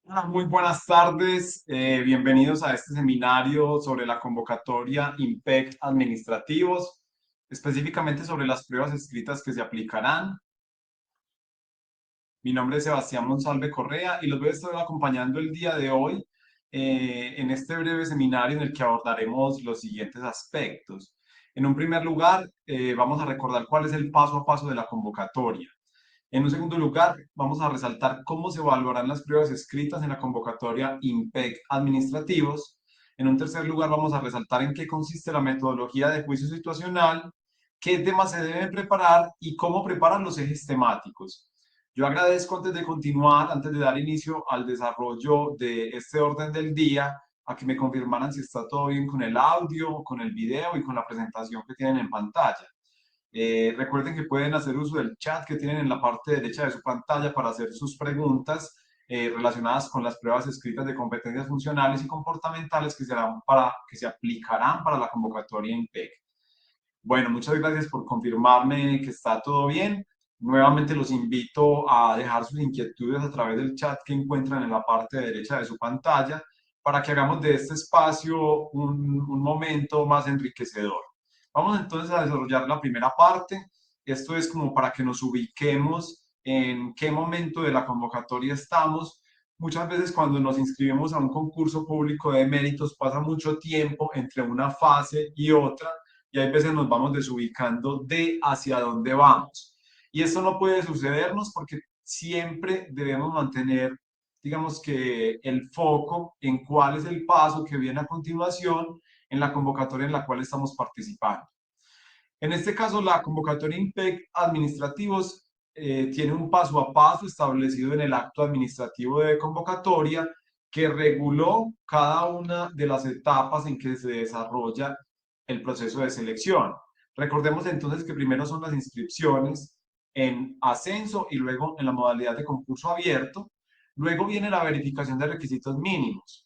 Hola, muy buenas tardes, bienvenidos a este seminario sobre la convocatoria IMPEC administrativos, específicamente sobre las pruebas escritas que se aplicarán. Mi nombre es Sebastián Monsalve Correa y los voy a estar acompañando el día de hoy en este breve seminario en el que abordaremos los siguientes aspectos. En un primer lugar, vamos a recordar cuál es el paso a paso de la convocatoria. En un segundo lugar, vamos a resaltar cómo se evaluarán las pruebas escritas en la convocatoria IMPEC administrativos. En un tercer lugar, vamos a resaltar en qué consiste la metodología de juicio situacional, qué temas se deben preparar y cómo preparan los ejes temáticos. Yo agradezco antes de continuar, antes de dar inicio al desarrollo de este orden del día, a que me confirmaran si está todo bien con el audio, con el video y con la presentación que tienen en pantalla. Recuerden que pueden hacer uso del chat que tienen en la parte derecha de su pantalla para hacer sus preguntas relacionadas con las pruebas escritas de competencias funcionales y comportamentales que se aplicarán para la convocatoria IMPEC. Bueno, muchas gracias por confirmarme que está todo bien. Nuevamente los invito a dejar sus inquietudes a través del chat que encuentran en la parte derecha de su pantalla para que hagamos de este espacio un momento más enriquecedor. Vamos entonces a desarrollar la primera parte. Esto es como para que nos ubiquemos en qué momento de la convocatoria estamos. Muchas veces cuando nos inscribimos a un concurso público de méritos pasa mucho tiempo entre una fase y otra y hay veces nos vamos desubicando de hacia dónde vamos. Y esto no puede sucedernos porque siempre debemos mantener, digamos que el foco en cuál es el paso que viene a continuación en la convocatoria en la cual estamos participando. En este caso, la convocatoria IMPEC administrativos tiene un paso a paso establecido en el acto administrativo de convocatoria que reguló cada una de las etapas en que se desarrolla el proceso de selección. Recordemos entonces que primero son las inscripciones en ascenso y luego en la modalidad de concurso abierto. Luego viene la verificación de requisitos mínimos.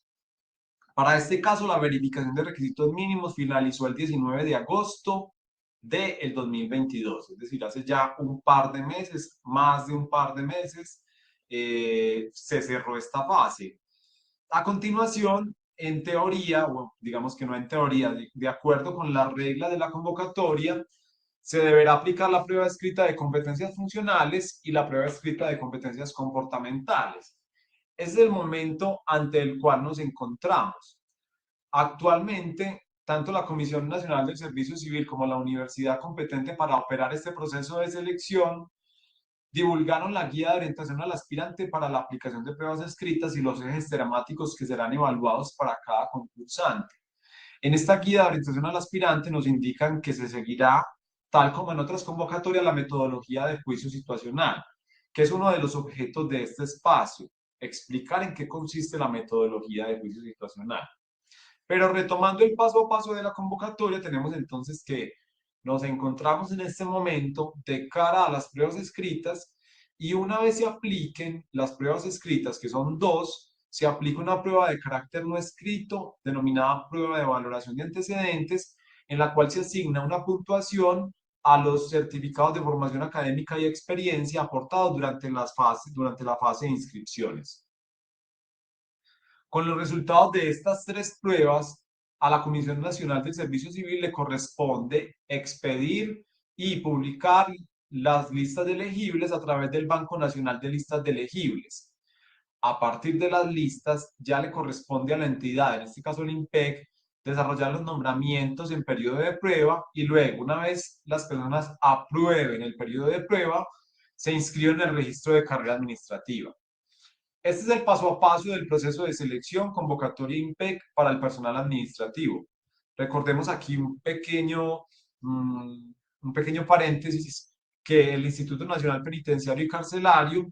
Para este caso, la verificación de requisitos mínimos finalizó el 19 de agosto del 2022, es decir, hace ya un par de meses, más de un par de meses, se cerró esta fase. A continuación, en teoría, o digamos que no en teoría, de acuerdo con la regla de la convocatoria, se deberá aplicar la prueba escrita de competencias funcionales y la prueba escrita de competencias comportamentales. Ese es el momento ante el cual nos encontramos. Actualmente, tanto la Comisión Nacional del Servicio Civil como la universidad competente para operar este proceso de selección divulgaron la guía de orientación al aspirante para la aplicación de pruebas escritas y los ejes temáticos que serán evaluados para cada concursante. En esta guía de orientación al aspirante nos indican que se seguirá, tal como en otras convocatorias, la metodología de juicio situacional, que es uno de los objetos de este espacio, explicar en qué consiste la metodología de juicio situacional. Pero retomando el paso a paso de la convocatoria, tenemos entonces que nos encontramos en este momento de cara a las pruebas escritas y una vez se apliquen las pruebas escritas, que son dos, se aplica una prueba de carácter no escrito denominada prueba de valoración de antecedentes, en la cual se asigna una puntuación a los certificados de formación académica y experiencia aportados durante la fase de inscripciones. Con los resultados de estas tres pruebas, a la Comisión Nacional del Servicio Civil le corresponde expedir y publicar las listas de elegibles a través del Banco Nacional de Listas de Elegibles. A partir de las listas, ya le corresponde a la entidad, en este caso el IMPEC, desarrollar los nombramientos en periodo de prueba y luego, una vez las personas aprueben el periodo de prueba, se inscriben en el registro de carrera administrativa. Este es el paso a paso del proceso de selección convocatoria IMPEC para el personal administrativo. Recordemos aquí un pequeño paréntesis que el Instituto Nacional Penitenciario y Carcelario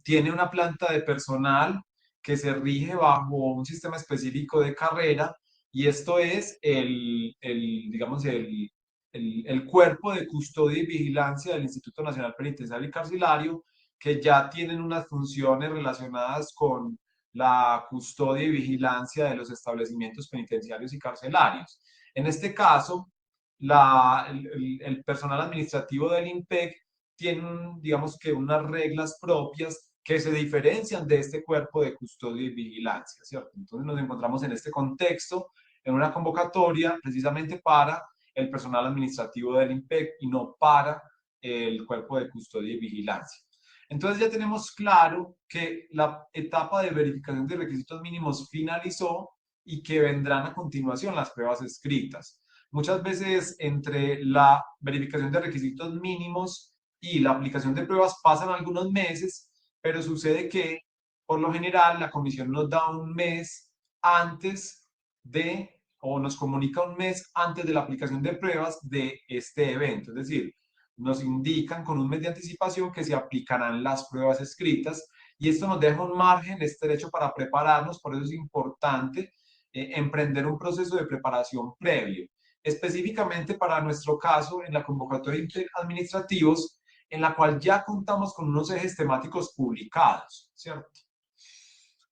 tiene una planta de personal que se rige bajo un sistema específico de carrera y esto es digamos, el cuerpo de custodia y vigilancia del Instituto Nacional Penitenciario y Carcelario que ya tienen unas funciones relacionadas con la custodia y vigilancia de los establecimientos penitenciarios y carcelarios. En este caso, el personal administrativo del IMPEC tienen, digamos que, unas reglas propias que se diferencian de este cuerpo de custodia y vigilancia, ¿cierto? Entonces nos encontramos en este contexto, en una convocatoria precisamente para el personal administrativo del IMPEC y no para el cuerpo de custodia y vigilancia. Entonces ya tenemos claro que la etapa de verificación de requisitos mínimos finalizó y que vendrán a continuación las pruebas escritas. Muchas veces entre la verificación de requisitos mínimos y la aplicación de pruebas pasan algunos meses, pero sucede que por lo general la comisión nos da un mes antes de, o nos comunica un mes antes de la aplicación de pruebas de este evento. Es decir, nos indican con un mes de anticipación que se aplicarán las pruebas escritas y esto nos deja un margen estrecho para prepararnos, por eso es importante emprender un proceso de preparación previo, específicamente para nuestro caso en la convocatoria de administrativos, en la cual ya contamos con unos ejes temáticos publicados, ¿cierto?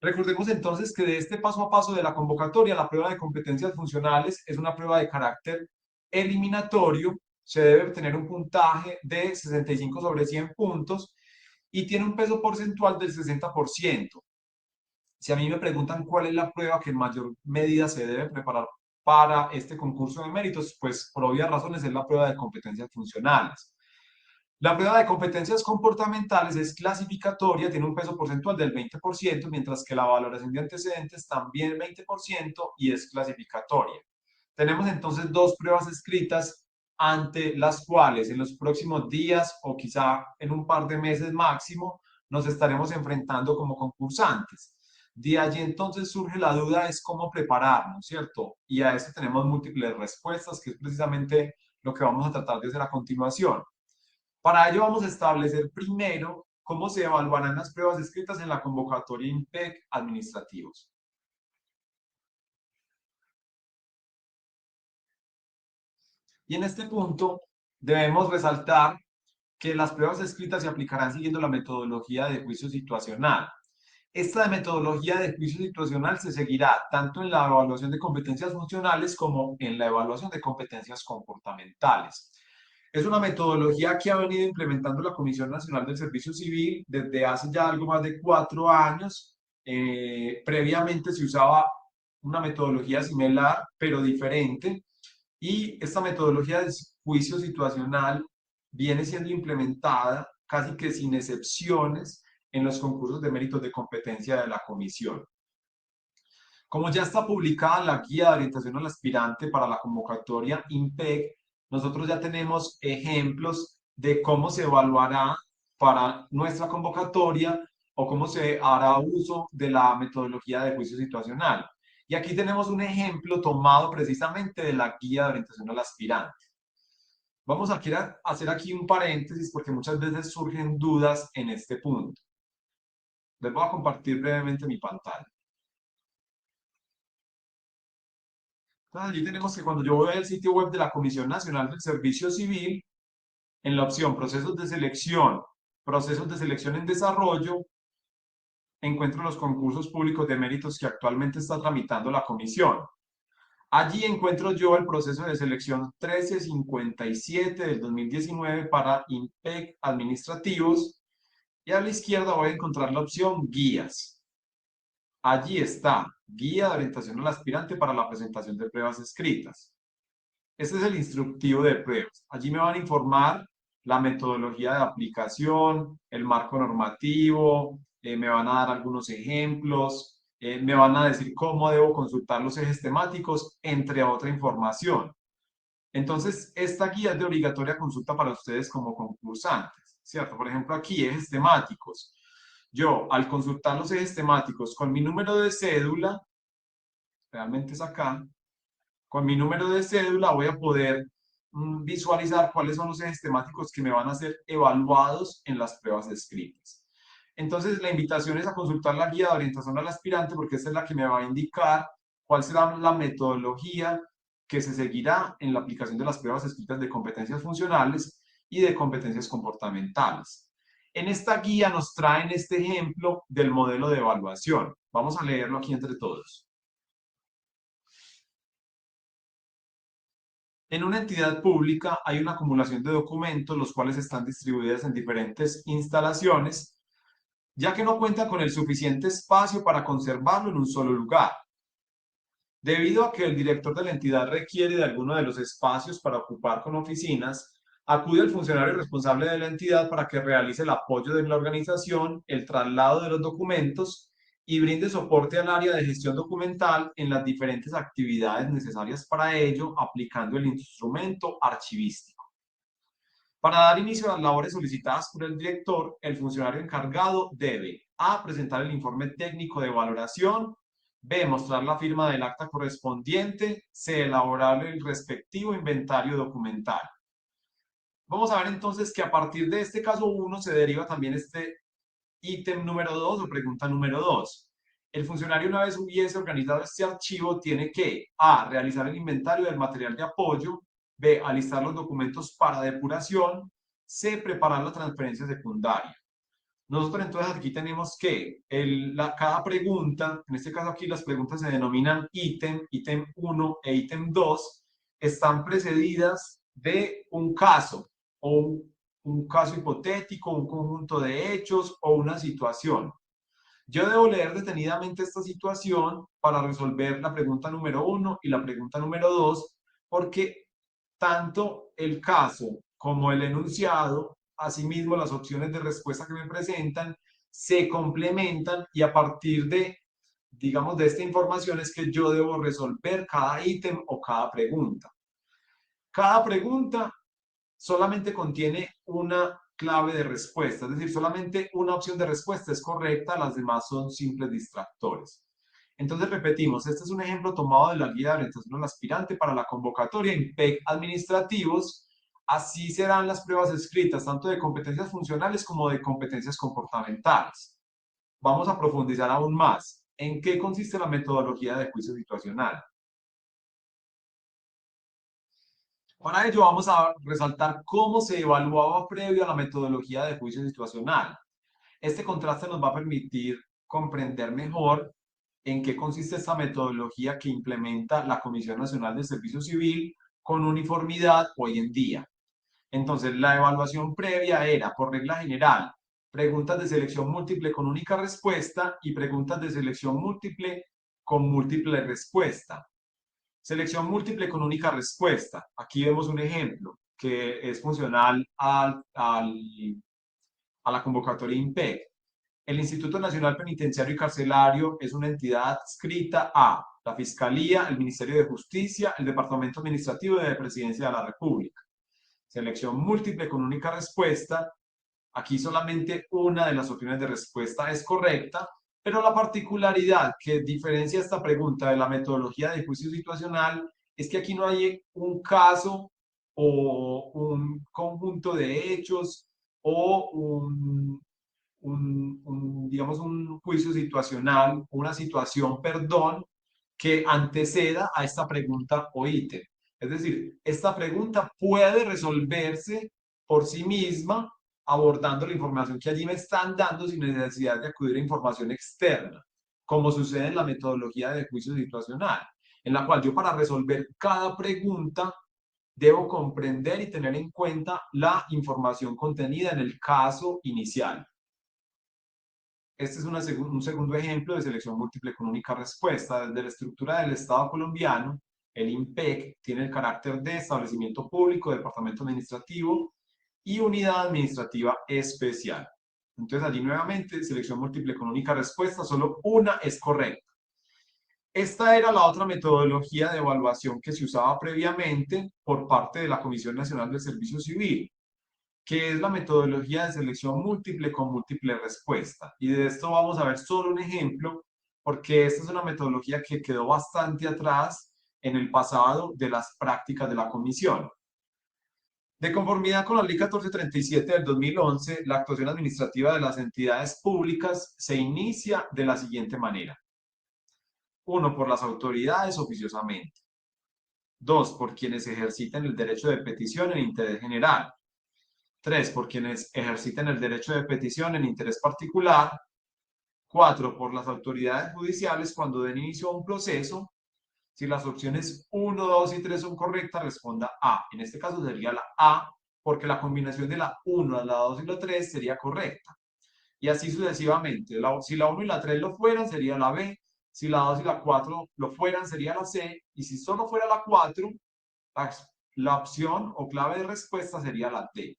Recordemos entonces que de este paso a paso de la convocatoria, la prueba de competencias funcionales es una prueba de carácter eliminatorio, se debe obtener un puntaje de 65 sobre 100 puntos y tiene un peso porcentual del 60%. Si a mí me preguntan cuál es la prueba que en mayor medida se debe preparar para este concurso de méritos, pues por obvias razones es la prueba de competencias funcionales. La prueba de competencias comportamentales es clasificatoria, tiene un peso porcentual del 20%, mientras que la valoración de antecedentes también 20% y es clasificatoria. Tenemos entonces dos pruebas escritas ante las cuales en los próximos días o quizá en un par de meses máximo nos estaremos enfrentando como concursantes. De allí entonces surge la duda es cómo prepararnos, ¿cierto? Y a esto tenemos múltiples respuestas, que es precisamente lo que vamos a tratar de hacer a continuación. Para ello vamos a establecer primero cómo se evaluarán las pruebas escritas en la convocatoria IMPEC administrativos. Y en este punto debemos resaltar que las pruebas escritas se aplicarán siguiendo la metodología de juicio situacional. Esta metodología de juicio situacional se seguirá tanto en la evaluación de competencias funcionales como en la evaluación de competencias comportamentales. Es una metodología que ha venido implementando la Comisión Nacional del Servicio Civil desde hace ya algo más de 4 años. Previamente se usaba una metodología similar, pero diferente, y esta metodología de juicio situacional viene siendo implementada casi que sin excepciones en los concursos de méritos de competencia de la Comisión. Como ya está publicada la guía de orientación al aspirante para la convocatoria IMPEC, nosotros ya tenemos ejemplos de cómo se evaluará para nuestra convocatoria o cómo se hará uso de la metodología de juicio situacional. Y aquí tenemos un ejemplo tomado precisamente de la guía de orientación al aspirante. Vamos a hacer aquí un paréntesis porque muchas veces surgen dudas en este punto. Les voy a compartir brevemente mi pantalla. Entonces, allí tenemos que cuando yo voy al sitio web de la Comisión Nacional del Servicio Civil, en la opción procesos de selección en desarrollo, encuentro los concursos públicos de méritos que actualmente está tramitando la comisión. Allí encuentro yo el proceso de selección 1357 del 2019 para IMPEC administrativos y a la izquierda voy a encontrar la opción guías. Allí está, guía de orientación al aspirante para la presentación de pruebas escritas. Este es el instructivo de pruebas. Allí me van a informar la metodología de aplicación, el marco normativo, me van a dar algunos ejemplos, me van a decir cómo debo consultar los ejes temáticos, entre otra información. Entonces, esta guía es de obligatoria consulta para ustedes como concursantes, ¿cierto? Por ejemplo, aquí, ejes temáticos. Yo, al consultar los ejes temáticos con mi número de cédula, realmente es acá, con mi número de cédula voy a poder visualizar cuáles son los ejes temáticos que me van a ser evaluados en las pruebas escritas. Entonces, la invitación es a consultar la guía de orientación al aspirante porque esta es la que me va a indicar cuál será la metodología que se seguirá en la aplicación de las pruebas escritas de competencias funcionales y de competencias comportamentales. En esta guía nos traen este ejemplo del modelo de evaluación. Vamos a leerlo aquí entre todos. En una entidad pública hay una acumulación de documentos, los cuales están distribuidos en diferentes instalaciones. ya que no cuenta con el suficiente espacio para conservarlo en un solo lugar. Debido a que el director de la entidad requiere de alguno de los espacios para ocupar con oficinas, acude al funcionario responsable de la entidad para que realice el apoyo de la organización, el traslado de los documentos y brinde soporte al área de gestión documental en las diferentes actividades necesarias para ello, aplicando el instrumento archivístico. Para dar inicio a las labores solicitadas por el director, el funcionario encargado debe: A. Presentar el informe técnico de valoración. B. Mostrar la firma del acta correspondiente. C. Elaborar el respectivo inventario documental. Vamos a ver entonces que a partir de este caso 1 se deriva también este ítem número 2 o pregunta número 2. El funcionario, una vez hubiese organizado este archivo, tiene que: A. Realizar el inventario del material de apoyo. B. Alistar los documentos para depuración. C. Preparar la transferencia secundaria. Nosotros entonces aquí tenemos que cada pregunta, en este caso aquí las preguntas se denominan ítem, ítem 1 e ítem 2, están precedidas de un caso o un caso hipotético, un conjunto de hechos o una situación. Yo debo leer detenidamente esta situación para resolver la pregunta número 1 y la pregunta número 2, porque tanto el caso como el enunciado, asimismo las opciones de respuesta que me presentan, se complementan y a partir de, digamos, de esta información es que yo debo resolver cada ítem o cada pregunta. Cada pregunta solamente contiene una clave de respuesta, es decir, solamente una opción de respuesta es correcta, las demás son simples distractores. Entonces repetimos, este es un ejemplo tomado de la guía de orientación al aspirante para la convocatoria en PEC administrativos. Así serán las pruebas escritas, tanto de competencias funcionales como de competencias comportamentales. Vamos a profundizar aún más. ¿En qué consiste la metodología de juicio situacional? Para ello vamos a resaltar cómo se evaluaba previo a la metodología de juicio situacional. Este contraste nos va a permitir comprender mejor en qué consiste esta metodología que implementa la Comisión Nacional de Servicio Civil con uniformidad hoy en día. Entonces, la evaluación previa era, por regla general, preguntas de selección múltiple con única respuesta y preguntas de selección múltiple con múltiple respuesta. Selección múltiple con única respuesta. Aquí vemos un ejemplo que es funcional a la convocatoria INPEC. El Instituto Nacional Penitenciario y Carcelario es una entidad adscrita a la Fiscalía, el Ministerio de Justicia, el Departamento Administrativo de la Presidencia de la República. Selección múltiple con única respuesta. Aquí solamente una de las opciones de respuesta es correcta, pero la particularidad que diferencia esta pregunta de la metodología de juicio situacional es que aquí no hay un caso o un conjunto de hechos o digamos, un juicio situacional, una situación, perdón, que anteceda a esta pregunta o ítem. Es decir, esta pregunta puede resolverse por sí misma abordando la información que allí me están dando sin necesidad de acudir a información externa, como sucede en la metodología de juicio situacional, en la cual yo para resolver cada pregunta debo comprender y tener en cuenta la información contenida en el caso inicial. Este es un segundo ejemplo de selección múltiple con única respuesta. Desde la estructura del Estado colombiano, el INPEC tiene el carácter de establecimiento público, departamento administrativo y unidad administrativa especial. Entonces allí nuevamente, selección múltiple con única respuesta, solo una es correcta. Esta era la otra metodología de evaluación que se usaba previamente por parte de la Comisión Nacional del Servicio Civil, que es la metodología de selección múltiple con múltiple respuesta. Y de esto vamos a ver solo un ejemplo, porque esta es una metodología que quedó bastante atrás en el pasado de las prácticas de la comisión. De conformidad con la Ley 1437 del 2011, la actuación administrativa de las entidades públicas se inicia de la siguiente manera. 1. Por las autoridades oficiosamente. 2. Por quienes ejerciten el derecho de petición en interés general. 3. Por quienes ejerciten el derecho de petición en interés particular. 4. Por las autoridades judiciales cuando den inicio a un proceso. Si las opciones 1, 2 y 3 son correctas, responda A. En este caso sería la A, porque la combinación de la 1, la 2 y la 3 sería correcta. y así sucesivamente. Si la 1 y la 3 lo fueran, sería la B, si la 2 y la 4 lo fueran, sería la C, y si solo fuera la 4, la, la opción o clave de respuesta sería la D.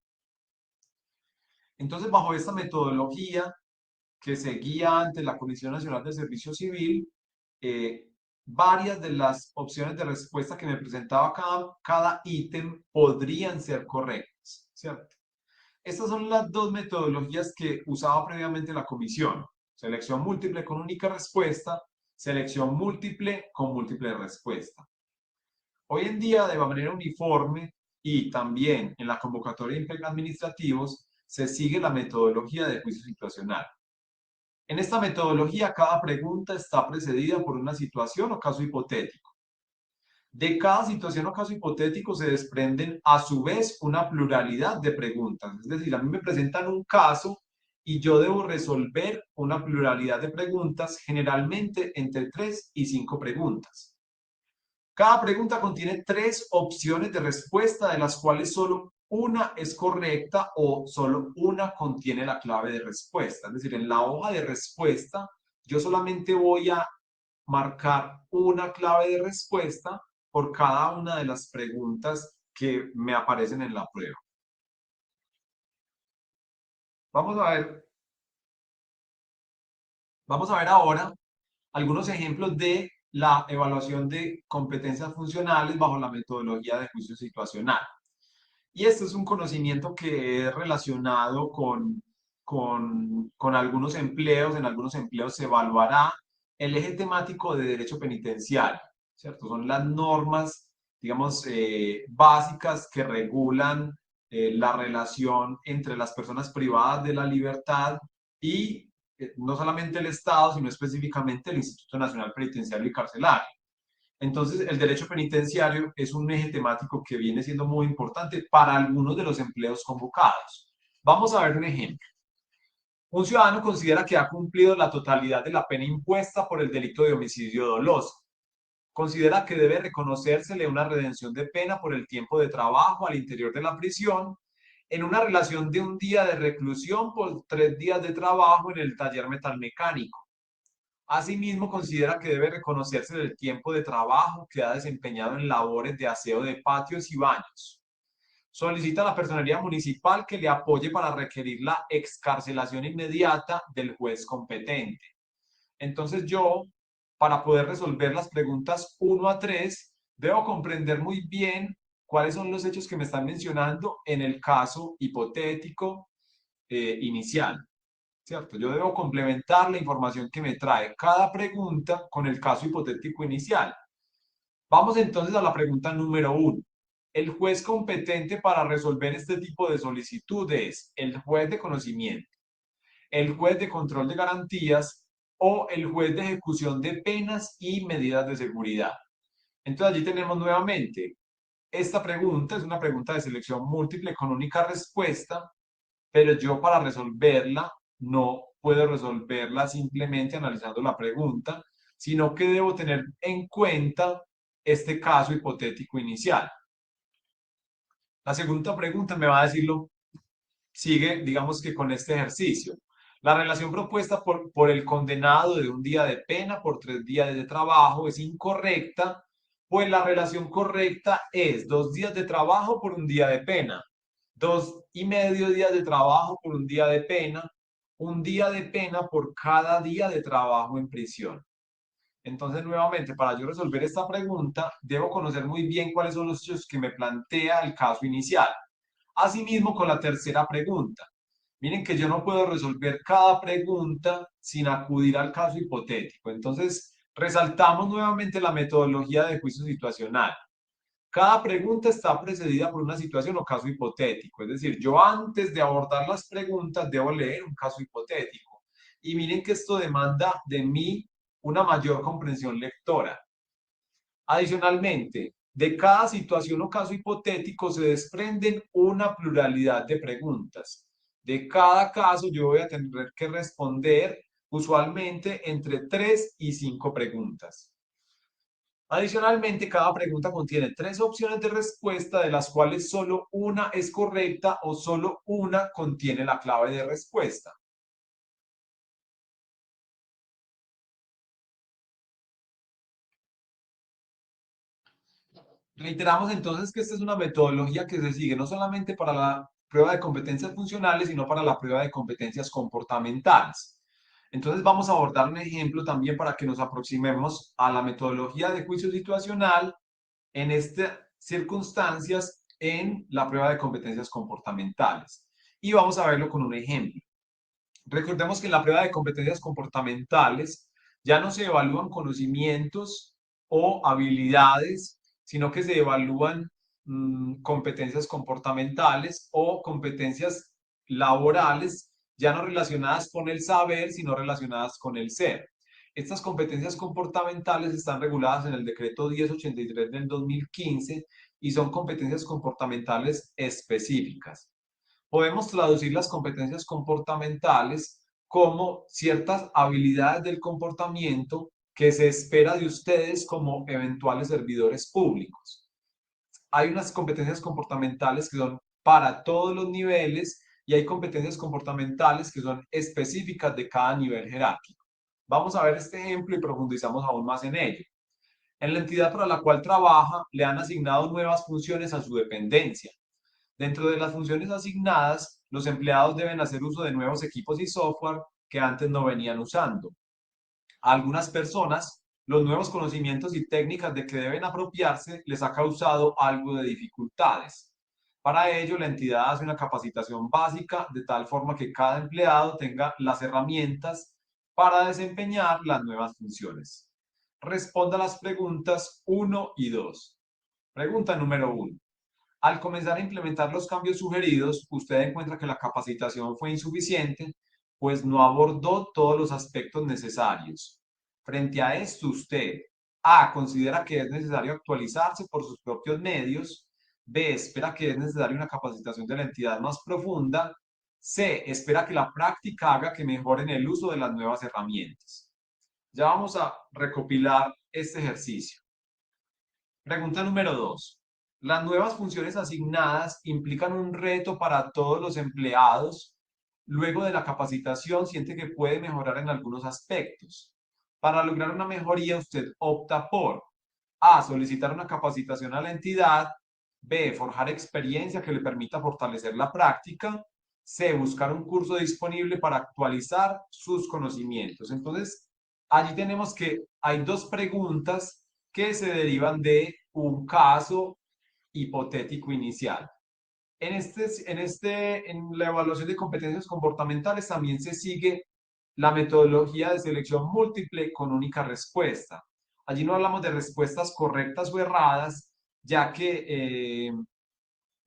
Entonces, bajo esta metodología que se guía ante la Comisión Nacional de Servicio Civil, eh, varias de las opciones de respuesta que me presentaba cada ítem podrían ser correctas, ¿cierto? Estas son las dos metodologías que usaba previamente la comisión. Selección múltiple con única respuesta, selección múltiple con múltiple respuesta. Hoy en día, de manera uniforme y también en la convocatoria de empleos administrativos, se sigue la metodología de juicio situacional. En esta metodología, cada pregunta está precedida por una situación o caso hipotético. De cada situación o caso hipotético se desprenden a su vez una pluralidad de preguntas. Es decir, a mí me presentan un caso y yo debo resolver una pluralidad de preguntas, generalmente entre 3 y 5 preguntas. Cada pregunta contiene 3 opciones de respuesta, de las cuales solo una es correcta o solo una contiene la clave de respuesta. Es decir, en la hoja de respuesta yo solamente voy a marcar una clave de respuesta por cada una de las preguntas que me aparecen en la prueba. Vamos a ver, vamos a ver ahora algunos ejemplos de la evaluación de competencias funcionales bajo la metodología de juicio situacional. Y este es un conocimiento que es relacionado con algunos empleos. En algunos empleos se evaluará el eje temático de derecho penitenciario, ¿cierto? Son las normas, digamos, básicas que regulan la relación entre las personas privadas de la libertad y no solamente el Estado, sino específicamente el Instituto Nacional Penitenciario y Carcelario. Entonces, el derecho penitenciario es un eje temático que viene siendo muy importante para algunos de los empleos convocados. Vamos a ver un ejemplo. Un ciudadano considera que ha cumplido la totalidad de la pena impuesta por el delito de homicidio doloso. Considera que debe reconocérsele una redención de pena por el tiempo de trabajo al interior de la prisión en una relación de un día de reclusión por 3 días de trabajo en el taller metalmecánico. Asimismo, considera que debe reconocerse el tiempo de trabajo que ha desempeñado en labores de aseo de patios y baños. Solicita a la personería municipal que le apoye para requerir la excarcelación inmediata del juez competente. Entonces yo, para poder resolver las preguntas 1 a 3, debo comprender muy bien cuáles son los hechos que me están mencionando en el caso hipotético inicial. ¿Cierto? Yo debo complementar la información que me trae cada pregunta con el caso hipotético inicial. Vamos entonces a la pregunta número 1. El juez competente para resolver este tipo de solicitud es el juez de conocimiento, el juez de control de garantías o el juez de ejecución de penas y medidas de seguridad. Entonces allí tenemos nuevamente, esta pregunta es una pregunta de selección múltiple con única respuesta, pero yo para resolverla no puedo resolverla simplemente analizando la pregunta, sino que debo tener en cuenta este caso hipotético inicial. La segunda pregunta me va a decirlo, sigue, digamos que con este ejercicio. La relación propuesta por el condenado de un día de pena por 3 días de trabajo es incorrecta, pues la relación correcta es 2 días de trabajo por un día de pena, 2,5 días de trabajo por un día de pena, un día de pena por cada día de trabajo en prisión. Entonces, nuevamente, para yo resolver esta pregunta, debo conocer muy bien cuáles son los hechos que me plantea el caso inicial. Asimismo, con la tercera pregunta. Miren que yo no puedo resolver cada pregunta sin acudir al caso hipotético. Entonces, resaltamos nuevamente la metodología de juicio situacional. Cada pregunta está precedida por una situación o caso hipotético. Es decir, yo antes de abordar las preguntas debo leer un caso hipotético. Y miren que esto demanda de mí una mayor comprensión lectora. Adicionalmente, de cada situación o caso hipotético se desprenden una pluralidad de preguntas. De cada caso yo voy a tener que responder usualmente entre 3 y 5 preguntas. Adicionalmente, cada pregunta contiene 3 opciones de respuesta, de las cuales solo una es correcta o solo una contiene la clave de respuesta. Reiteramos entonces que esta es una metodología que se sigue no solamente para la prueba de competencias funcionales, sino para la prueba de competencias comportamentales. Entonces vamos a abordar un ejemplo también para que nos aproximemos a la metodología de juicio situacional en estas circunstancias en la prueba de competencias comportamentales. Y vamos a verlo con un ejemplo. Recordemos que en la prueba de competencias comportamentales ya no se evalúan conocimientos o habilidades, sino que se evalúan competencias comportamentales o competencias laborales, ya no relacionadas con el saber, sino relacionadas con el ser. Estas competencias comportamentales están reguladas en el decreto 1083 del 2015 y son competencias comportamentales específicas. Podemos traducir las competencias comportamentales como ciertas habilidades del comportamiento que se espera de ustedes como eventuales servidores públicos. Hay unas competencias comportamentales que son para todos los niveles y hay competencias comportamentales que son específicas de cada nivel jerárquico. Vamos a ver este ejemplo y profundizamos aún más en ello. En la entidad para la cual trabaja, le han asignado nuevas funciones a su dependencia. Dentro de las funciones asignadas, los empleados deben hacer uso de nuevos equipos y software que antes no venían usando. A algunas personas, los nuevos conocimientos y técnicas de que deben apropiarse les ha causado algo de dificultades. Para ello, la entidad hace una capacitación básica de tal forma que cada empleado tenga las herramientas para desempeñar las nuevas funciones. Responda a las preguntas 1 y 2. Pregunta número 1. Al comenzar a implementar los cambios sugeridos, usted encuentra que la capacitación fue insuficiente, pues no abordó todos los aspectos necesarios. Frente a esto, usted A. Considera que es necesario actualizarse por sus propios medios. B. Espera que es necesaria una capacitación de la entidad más profunda. C. Espera que la práctica haga que mejoren el uso de las nuevas herramientas. Ya vamos a recopilar este ejercicio. Pregunta número 2. Las nuevas funciones asignadas implican un reto para todos los empleados. Luego de la capacitación, siente que puede mejorar en algunos aspectos. Para lograr una mejoría, usted opta por A. Solicitar una capacitación a la entidad. B. Forjar experiencia que le permita fortalecer la práctica. C. Buscar un curso disponible para actualizar sus conocimientos. Entonces, allí tenemos que hay dos preguntas que se derivan de un caso hipotético inicial. En la evaluación de competencias comportamentales también se sigue la metodología de selección múltiple con única respuesta. Allí no hablamos de respuestas correctas o erradas, ya que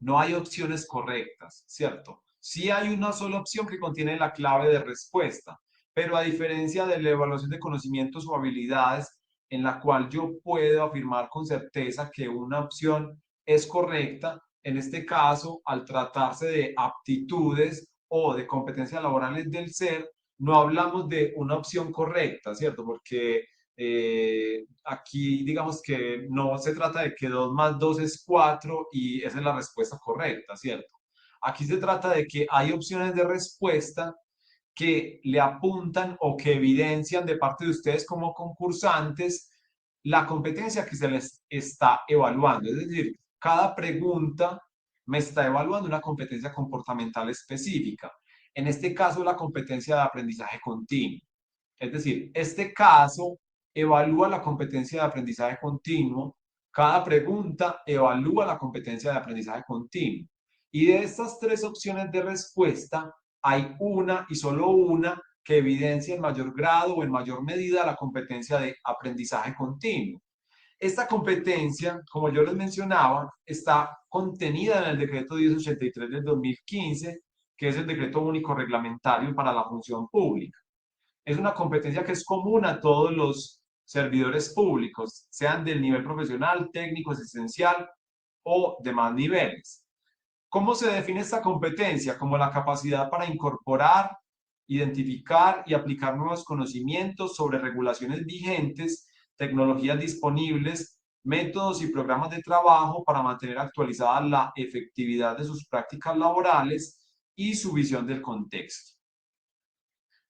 no hay opciones correctas, ¿cierto? Sí hay una sola opción que contiene la clave de respuesta, pero a diferencia de la evaluación de conocimientos o habilidades, en la cual yo puedo afirmar con certeza que una opción es correcta, en este caso, al tratarse de aptitudes o de competencias laborales del ser, no hablamos de una opción correcta, ¿cierto? Porque aquí digamos que no se trata de que 2 más 2 es 4 y esa es la respuesta correcta, ¿cierto? Aquí se trata de que hay opciones de respuesta que le apuntan o que evidencian de parte de ustedes como concursantes la competencia que se les está evaluando. Es decir, cada pregunta me está evaluando una competencia comportamental específica. En este caso, la competencia de aprendizaje continuo. Es decir, este caso evalúa la competencia de aprendizaje continuo. Cada pregunta evalúa la competencia de aprendizaje continuo. Y de estas tres opciones de respuesta, hay una y solo una que evidencia en mayor grado o en mayor medida la competencia de aprendizaje continuo. Esta competencia, como yo les mencionaba, está contenida en el decreto 1083 del 2015, que es el decreto único reglamentario para la función pública. Es una competencia que es común a todos los servidores públicos, sean del nivel profesional, técnico, esencial o demás niveles. ¿Cómo se define esta competencia? Como la capacidad para incorporar, identificar y aplicar nuevos conocimientos sobre regulaciones vigentes, tecnologías disponibles, métodos y programas de trabajo para mantener actualizada la efectividad de sus prácticas laborales y su visión del contexto.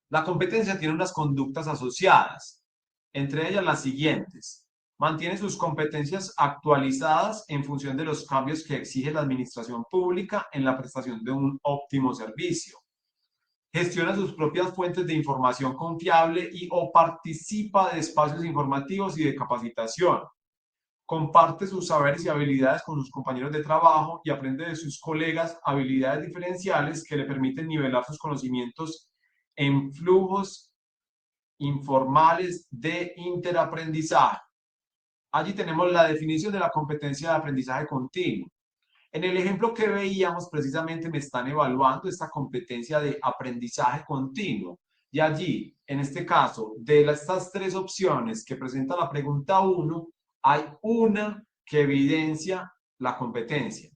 La competencia tiene unas conductas asociadas, entre ellas las siguientes. Mantiene sus competencias actualizadas en función de los cambios que exige la administración pública en la prestación de un óptimo servicio. Gestiona sus propias fuentes de información confiable y o participa de espacios informativos y de capacitación. Comparte sus saberes y habilidades con sus compañeros de trabajo y aprende de sus colegas habilidades diferenciales que le permiten nivelar sus conocimientos en flujos informales de interaprendizaje. Allí tenemos la definición de la competencia de aprendizaje continuo. En el ejemplo que veíamos, precisamente me están evaluando esta competencia de aprendizaje continuo. Y allí, en este caso, de estas tres opciones que presenta la pregunta 1, hay una que evidencia la competencia.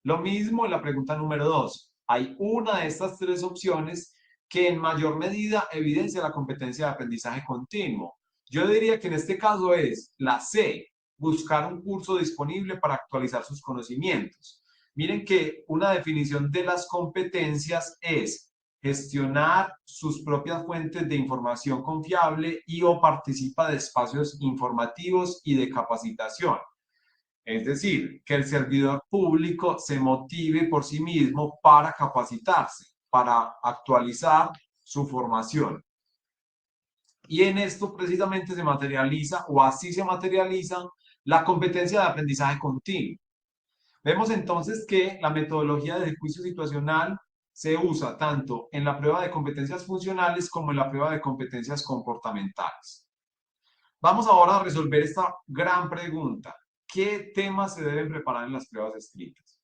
Lo mismo en la pregunta número 2. Hay una de estas tres opciones que en mayor medida evidencia la competencia de aprendizaje continuo. Yo diría que en este caso es la C, buscar un curso disponible para actualizar sus conocimientos. Miren que una definición de las competencias es gestionar sus propias fuentes de información confiable y o participa de espacios informativos y de capacitación. Es decir, que el servidor público se motive por sí mismo para capacitarse, para actualizar su formación. Y en esto precisamente se materializa, o así se materializa, la competencia de aprendizaje continuo. Vemos entonces que la metodología de juicio situacional se usa tanto en la prueba de competencias funcionales como en la prueba de competencias comportamentales. Vamos ahora a resolver esta gran pregunta. ¿Qué temas se deben preparar en las pruebas escritas?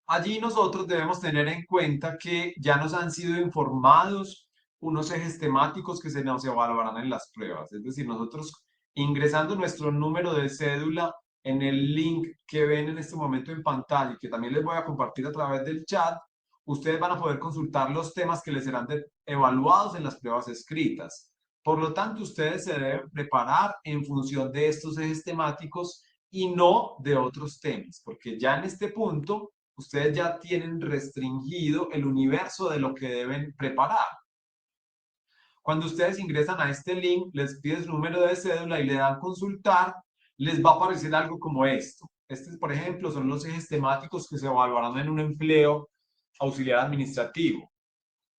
Allí nosotros debemos tener en cuenta que ya nos han sido informados unos ejes temáticos que se nos evaluarán en las pruebas. Es decir, nosotros ingresando nuestro número de cédula en el link que ven en este momento en pantalla y que también les voy a compartir a través del chat, ustedes van a poder consultar los temas que les serán evaluados en las pruebas escritas. Por lo tanto, ustedes se deben preparar en función de estos ejes temáticos y no de otros temas, porque ya en este punto ustedes ya tienen restringido el universo de lo que deben preparar. Cuando ustedes ingresan a este link, les pide su número de cédula y le dan consultar, les va a aparecer algo como esto. Este, por ejemplo, son los ejes temáticos que se evaluarán en un empleo auxiliar administrativo,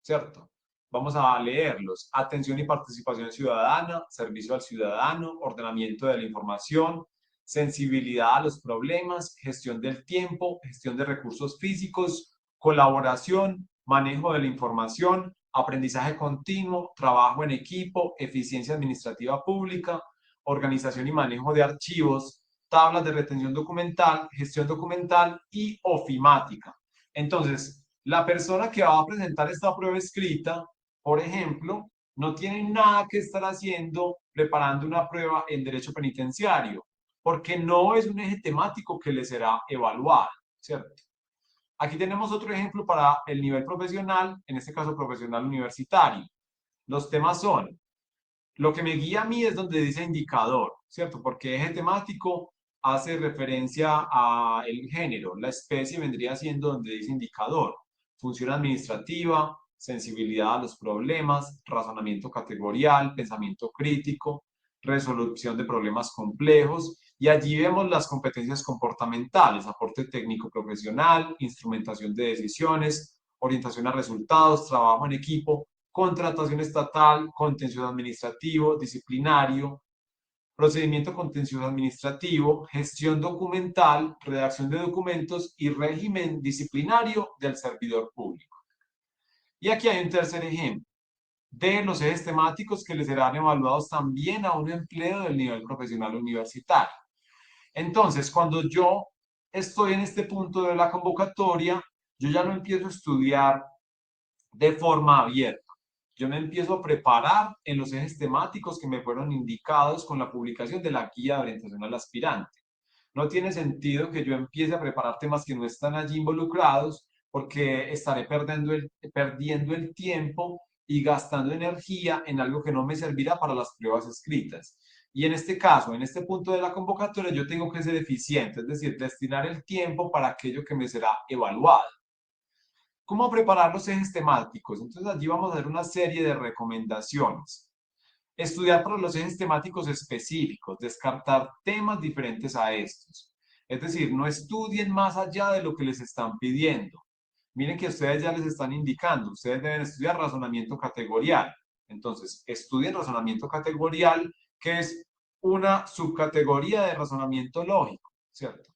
¿cierto? Vamos a leerlos. Atención y participación ciudadana, servicio al ciudadano, ordenamiento de la información, sensibilidad a los problemas, gestión del tiempo, gestión de recursos físicos, colaboración, manejo de la información, aprendizaje continuo, trabajo en equipo, eficiencia administrativa pública, organización y manejo de archivos, tablas de retención documental, gestión documental y ofimática. Entonces, la persona que va a presentar esta prueba escrita, por ejemplo, no tiene nada que estar haciendo preparando una prueba en derecho penitenciario, porque no es un eje temático que le será evaluado, ¿cierto? Aquí tenemos otro ejemplo para el nivel profesional, en este caso profesional universitario. Los temas son, lo que me guía a mí es donde dice indicador, ¿cierto? Porque eje temático hace referencia a el género, la especie vendría siendo donde dice indicador, función administrativa, sensibilidad a los problemas, razonamiento categorial, pensamiento crítico, resolución de problemas complejos, y allí vemos las competencias comportamentales, aporte técnico profesional, instrumentación de decisiones, orientación a resultados, trabajo en equipo, contratación estatal, contencioso administrativo, disciplinario, procedimiento contencioso administrativo, gestión documental, redacción de documentos y régimen disciplinario del servidor público. Y aquí hay un tercer ejemplo de los ejes temáticos que les serán evaluados también a un empleo del nivel profesional universitario. Entonces, cuando yo estoy en este punto de la convocatoria, yo ya no empiezo a estudiar de forma abierta. Yo me empiezo a preparar en los ejes temáticos que me fueron indicados con la publicación de la guía de orientación al aspirante. No tiene sentido que yo empiece a preparar temas que no están allí involucrados porque estaré perdiendo el tiempo y gastando energía en algo que no me servirá para las pruebas escritas. Y en este caso, en este punto de la convocatoria, yo tengo que ser eficiente, es decir, destinar el tiempo para aquello que me será evaluado. ¿Cómo preparar los ejes temáticos? Entonces allí vamos a hacer una serie de recomendaciones. Estudiar para los ejes temáticos específicos, descartar temas diferentes a estos. Es decir, no estudien más allá de lo que les están pidiendo. Miren que ustedes ya les están indicando, ustedes deben estudiar razonamiento categorial. Entonces, estudien razonamiento categorial, que es una subcategoría de razonamiento lógico, ¿cierto?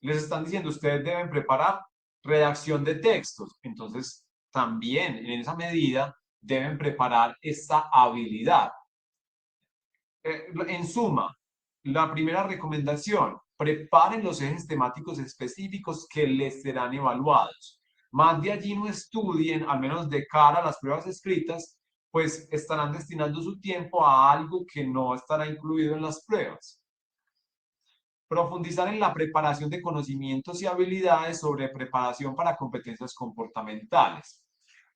Les están diciendo, ustedes deben preparar redacción de textos. Entonces, también en esa medida deben preparar esta habilidad. En suma, la primera recomendación, preparen los ejes temáticos específicos que les serán evaluados. Más de allí no estudien, al menos de cara a las pruebas escritas, pues estarán destinando su tiempo a algo que no estará incluido en las pruebas. Profundizar en la preparación de conocimientos y habilidades sobre preparación para competencias comportamentales.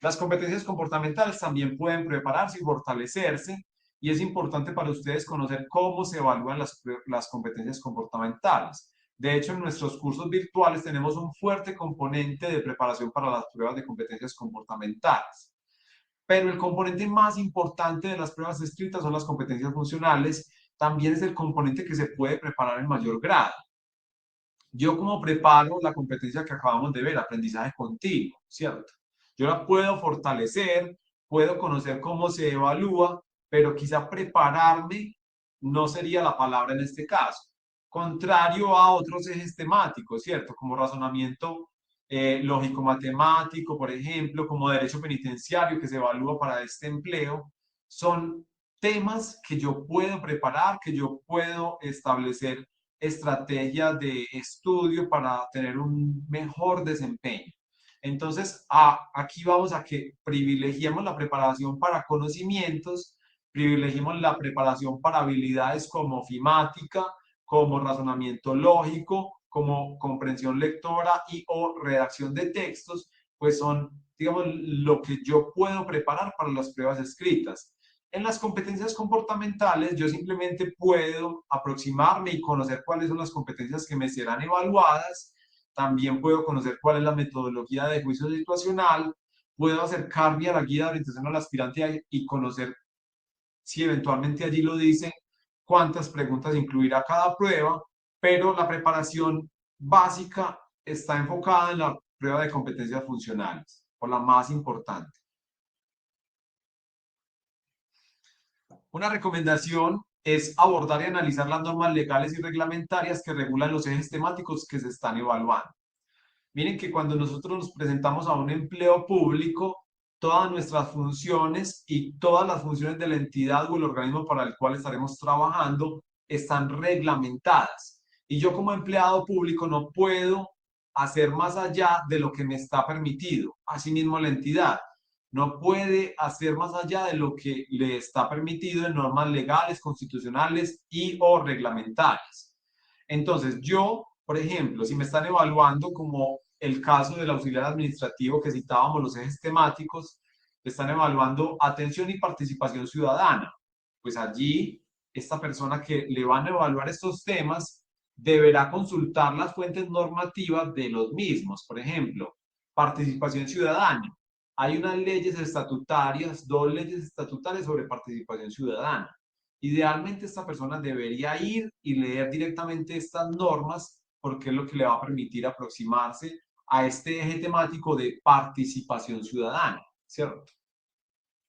Las competencias comportamentales también pueden prepararse y fortalecerse, y es importante para ustedes conocer cómo se evalúan las competencias comportamentales. De hecho, en nuestros cursos virtuales tenemos un fuerte componente de preparación para las pruebas de competencias comportamentales. Pero el componente más importante de las pruebas escritas son las competencias funcionales. También es el componente que se puede preparar en mayor grado. Yo como preparo la competencia que acabamos de ver, aprendizaje continuo, ¿cierto? Yo la puedo fortalecer, puedo conocer cómo se evalúa, pero quizá prepararme no sería la palabra en este caso. Contrario a otros ejes temáticos, ¿cierto? Como razonamiento lógico-matemático, por ejemplo, como derecho penitenciario que se evalúa para este empleo, son temas que yo puedo preparar, que yo puedo establecer estrategias de estudio para tener un mejor desempeño. Entonces, aquí vamos a que privilegiemos la preparación para conocimientos, privilegiemos la preparación para habilidades como ofimática, como razonamiento lógico, como comprensión lectora y o redacción de textos, pues son, digamos, lo que yo puedo preparar para las pruebas escritas. En las competencias comportamentales, yo simplemente puedo aproximarme y conocer cuáles son las competencias que me serán evaluadas. También puedo conocer cuál es la metodología de juicio situacional. Puedo acercarme a la guía de orientación al aspirante y conocer, si eventualmente allí lo dice, cuántas preguntas incluirá cada prueba, pero la preparación básica está enfocada en la prueba de competencias funcionales, por la más importante. Una recomendación es abordar y analizar las normas legales y reglamentarias que regulan los ejes temáticos que se están evaluando. Miren que cuando nosotros nos presentamos a un empleo público, todas nuestras funciones y todas las funciones de la entidad o el organismo para el cual estaremos trabajando están reglamentadas. Y yo como empleado público no puedo hacer más allá de lo que me está permitido. Asimismo, la entidad no puede hacer más allá de lo que le está permitido en normas legales, constitucionales y o reglamentarias. Entonces, yo, por ejemplo, si me están evaluando como el caso del auxiliar administrativo que citábamos, los ejes temáticos, están evaluando atención y participación ciudadana. Pues allí, esta persona que le van a evaluar estos temas deberá consultar las fuentes normativas de los mismos. Por ejemplo, participación ciudadana. Hay unas leyes estatutarias, dos leyes estatutarias sobre participación ciudadana. Idealmente esta persona debería ir y leer directamente estas normas porque es lo que le va a permitir aproximarse a este eje temático de participación ciudadana, ¿cierto?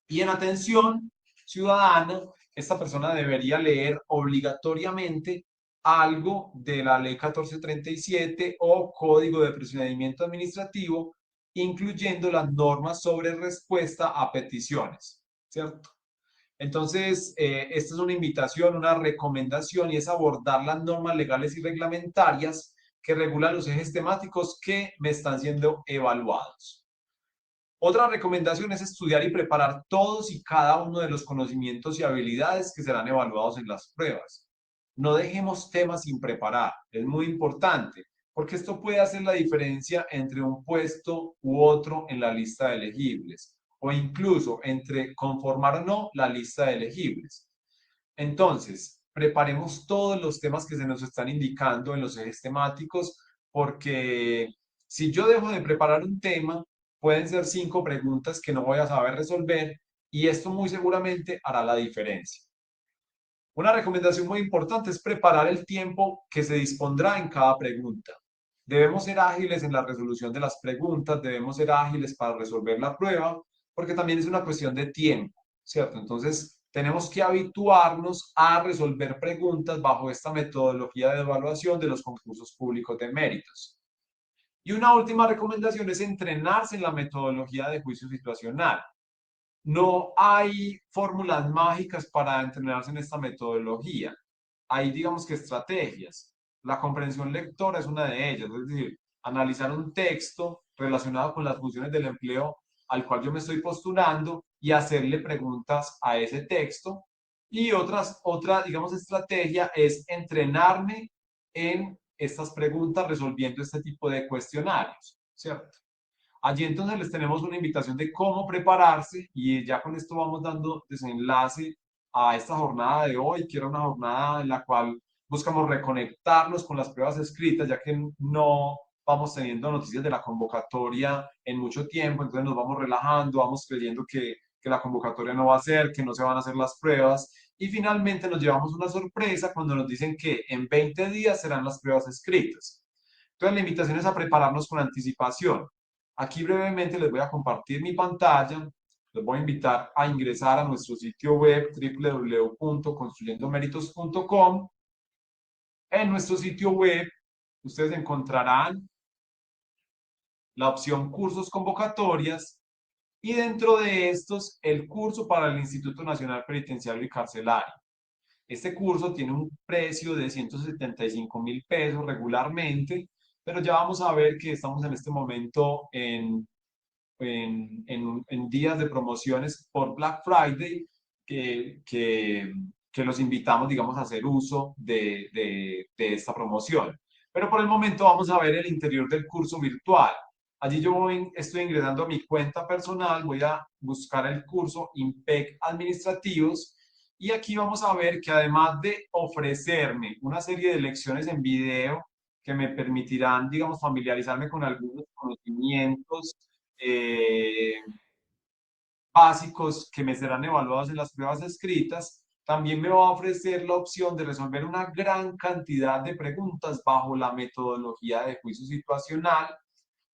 Y en atención ciudadana, esta persona debería leer obligatoriamente algo de la ley 1437 o Código de Procedimiento Administrativo, incluyendo las normas sobre respuesta a peticiones, ¿cierto? Entonces, esta es una invitación, una recomendación y es abordar las normas legales y reglamentarias que regulan los ejes temáticos que me están siendo evaluados. Otra recomendación es estudiar y preparar todos y cada uno de los conocimientos y habilidades que serán evaluados en las pruebas. No dejemos temas sin preparar, es muy importante, porque esto puede hacer la diferencia entre un puesto u otro en la lista de elegibles, o incluso entre conformar o no la lista de elegibles. Entonces, preparemos todos los temas que se nos están indicando en los ejes temáticos, porque si yo dejo de preparar un tema, pueden ser 5 preguntas que no voy a saber resolver y esto muy seguramente hará la diferencia. Una recomendación muy importante es preparar el tiempo que se dispondrá en cada pregunta. Debemos ser ágiles en la resolución de las preguntas, debemos ser ágiles para resolver la prueba, porque también es una cuestión de tiempo, ¿cierto? Entonces, tenemos que habituarnos a resolver preguntas bajo esta metodología de evaluación de los concursos públicos de méritos. Y una última recomendación es entrenarse en la metodología de juicio situacional. No hay fórmulas mágicas para entrenarse en esta metodología. Hay, digamos que, estrategias. La comprensión lectora es una de ellas, es decir, analizar un texto relacionado con las funciones del empleo al cual yo me estoy postulando y hacerle preguntas a ese texto. Y otra, digamos, estrategia es entrenarme en estas preguntas resolviendo este tipo de cuestionarios, ¿cierto? Allí entonces les tenemos una invitación de cómo prepararse y ya con esto vamos dando desenlace a esta jornada de hoy, que era una jornada en la cual buscamos reconectarnos con las pruebas escritas, ya que no vamos teniendo noticias de la convocatoria en mucho tiempo, entonces nos vamos relajando, vamos creyendo que la convocatoria no va a ser, que no se van a hacer las pruebas y finalmente nos llevamos una sorpresa cuando nos dicen que en 20 días serán las pruebas escritas. Entonces la invitación es a prepararnos con anticipación. Aquí brevemente les voy a compartir mi pantalla. Les voy a invitar a ingresar a nuestro sitio web www.construyendomeritos.com. En nuestro sitio web ustedes encontrarán la opción cursos convocatorias y dentro de estos el curso para el Instituto Nacional Penitenciario y Carcelario. Este curso tiene un precio de 175.000 pesos regularmente, pero ya vamos a ver que estamos en este momento en días de promociones por Black Friday que, que, que los invitamos, digamos, a hacer uso de esta promoción. Pero por el momento vamos a ver el interior del curso virtual. Allí estoy ingresando a mi cuenta personal, voy a buscar el curso IMPEC Administrativos y aquí vamos a ver que además de ofrecerme una serie de lecciones en video que me permitirán, digamos, familiarizarme con algunos conocimientos eh, básicos que me serán evaluados en las pruebas escritas, también me va a ofrecer la opción de resolver una gran cantidad de preguntas bajo la metodología de juicio situacional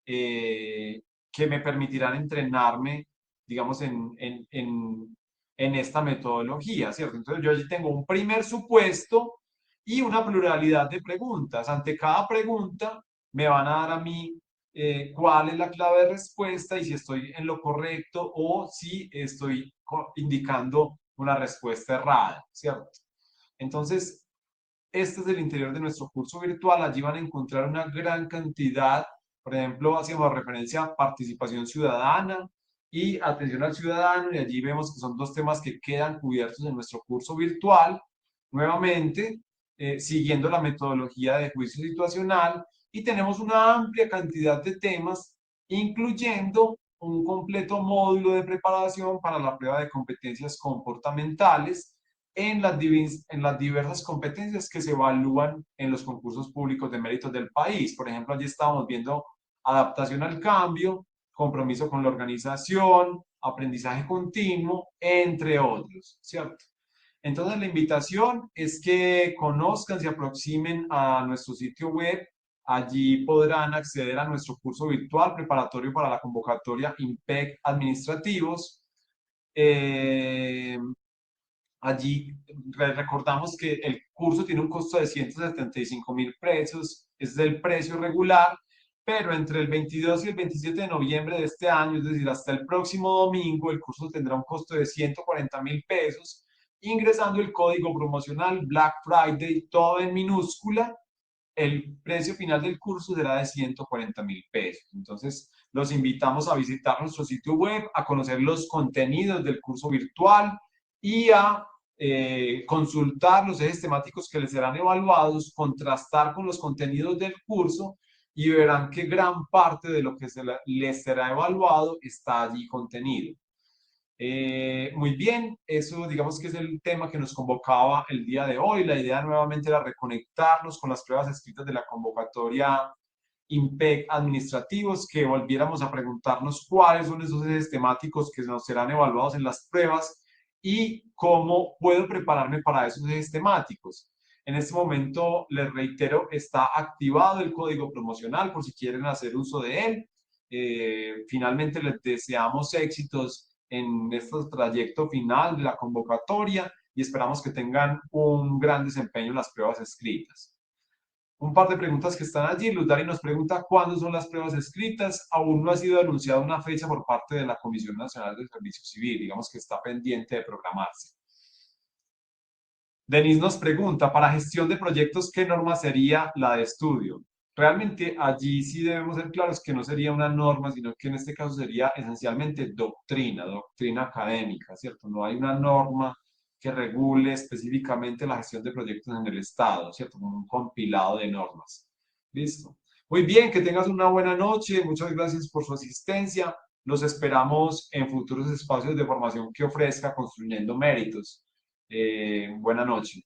eh, que me permitirán entrenarme, digamos, en esta metodología, ¿cierto? Entonces yo allí tengo un primer supuesto y una pluralidad de preguntas. Ante cada pregunta me van a dar a mí cuál es la clave de respuesta y si estoy en lo correcto o si estoy indicando una respuesta errada, ¿cierto? Entonces, este es el interior de nuestro curso virtual. Allí van a encontrar una gran cantidad, por ejemplo, hacíamos referencia a participación ciudadana y atención al ciudadano, y allí vemos que son dos temas que quedan cubiertos en nuestro curso virtual. Nuevamente, siguiendo la metodología de juicio situacional, y tenemos una amplia cantidad de temas, incluyendo un completo módulo de preparación para la prueba de competencias comportamentales en las diversas competencias que se evalúan en los concursos públicos de méritos del país. Por ejemplo, allí estábamos viendo adaptación al cambio, compromiso con la organización, aprendizaje continuo, entre otros, ¿cierto? Entonces, la invitación es que conozcan, se aproximen a nuestro sitio web. Allí podrán acceder a nuestro curso virtual preparatorio para la convocatoria IMPEC Administrativos. Allí recordamos que el curso tiene un costo de 175.000 pesos, es el precio regular, pero entre el 22 y el 27 de noviembre de este año, es decir, hasta el próximo domingo, el curso tendrá un costo de 140.000 pesos, ingresando el código promocional Black Friday, todo en minúscula. El precio final del curso será de 140.000 pesos. Entonces, los invitamos a visitar nuestro sitio web, a conocer los contenidos del curso virtual y a consultar los ejes temáticos que les serán evaluados, contrastar con los contenidos del curso y verán que gran parte de lo que les será evaluado está allí contenido. Muy bien, eso digamos que es el tema que nos convocaba el día de hoy. La idea nuevamente era reconectarnos con las pruebas escritas de la convocatoria IMPEC administrativos, que volviéramos a preguntarnos cuáles son esos ejes temáticos que nos serán evaluados en las pruebas y cómo puedo prepararme para esos ejes temáticos. En este momento, les reitero, está activado el código promocional por si quieren hacer uso de él. Finalmente, les deseamos éxitos en este trayecto final de la convocatoria y esperamos que tengan un gran desempeño en las pruebas escritas. Un par de preguntas que están allí. Luz Dari nos pregunta cuándo son las pruebas escritas. Aún no ha sido anunciada una fecha por parte de la Comisión Nacional del Servicio Civil. Digamos que está pendiente de programarse. Denise nos pregunta, para gestión de proyectos, ¿qué norma sería la de estudio? Realmente allí sí debemos ser claros que no sería una norma, sino que en este caso sería esencialmente doctrina, doctrina académica, ¿cierto? No hay una norma que regule específicamente la gestión de proyectos en el Estado, ¿cierto? Como un compilado de normas. ¿Listo? Muy bien, que tengas una buena noche. Muchas gracias por su asistencia. Los esperamos en futuros espacios de formación que ofrezca Construyendo Méritos. Buena noche.